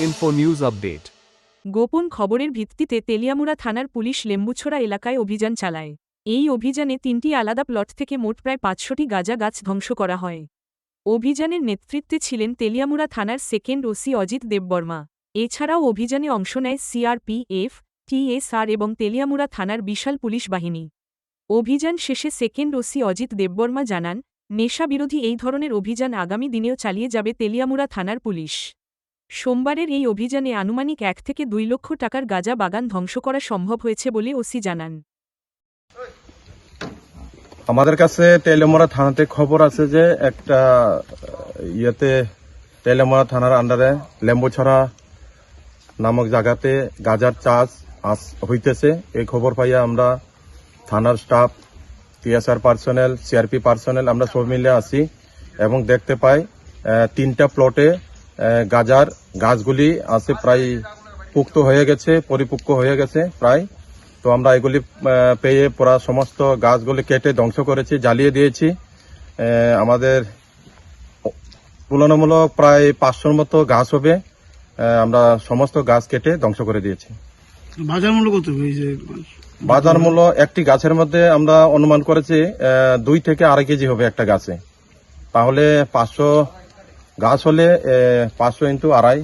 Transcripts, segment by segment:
Info News Update. গোপন খবরের ভিত্তিতে তেলিয়ামুড়া থানার পুলিশ লেম্বুছড়া এলাকায় অভিযান চালায়। এই অভিযানে 3টি আলাদা প্লট থেকে মোট প্রায় 500টি গাঁজা গাছ ধ্বংস করা হয়। অভিযানের নেতৃত্বে ছিলেন তেলিয়ামুড়া থানার সেকেন্ড ওসি অজিত দেববর্মা। এছাড়াও অভিযানে অংশ নেয় সিআরপিএফ, টিএসআর এবং তেলিয়ামুড়া থানার বিশাল পুলিশ বাহিনী। অভিযান শেষে সেকেন্ড ওসি অজিত দেববর্মা জানান, নেশা বিরোধী এই ধরনের অভিযান আগামী দিনেও চালিয়ে যাবে তেলিয়ামুড়া থানার পুলিশ। সোমবারের এই অভিযানে আনুমানিক 1 থেকে 2 লক্ষ টাকার গাঁজা বাগান ধ্বংস করা সম্ভব হয়েছে বলে ওসি জানান। আমাদের কাছে তেলিয়ামুড়া থানাতে খবর আছে যে একটা তেলিয়ামুড়া থানার আন্ডারে লেম্বুছড়া নামক জায়গাতে গাঁজার চাষ হইতেছে। এই খবর পাইয়া আমরা থানার staff, TSR personnel, CRP personnel আমরা সব মিলে আসি এবং দেখতে পাই 3টা প্লটে গাঁজার গাছগুলি আছে প্রায় পুক্ত হয়ে গেছে, পরিপক্ক হয়ে গেছে প্রায়। তো আমরা এগুলি পেয়ে পুরা সমস্ত গাছগুলি কেটে ধ্বংস করেছি, জ্বালিয়ে দিয়েছি। আমাদের তুলনামূলক প্রায় 500-র মতো গাছ হবে, আমরা সমস্ত গাছ কেটে ধ্বংস করে দিয়েছি। বাজার মূল্য কত? বাজার মূল্য একটি গাছের মধ্যে আমরা অনুমান করেছি 2 থেকে 2.5 কেজি হবে একটা গাছে। তাহলে 500 গাছ হলে 500 × 2.5,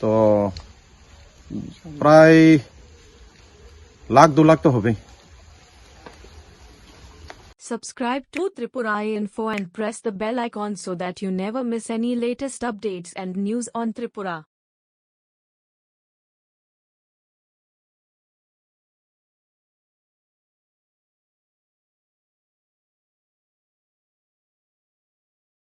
তো প্রায় 1-2 লাখ তো হবে। Subscribe to Tripura Info and press the bell icon so that you never miss any latest updates and news on Tripura.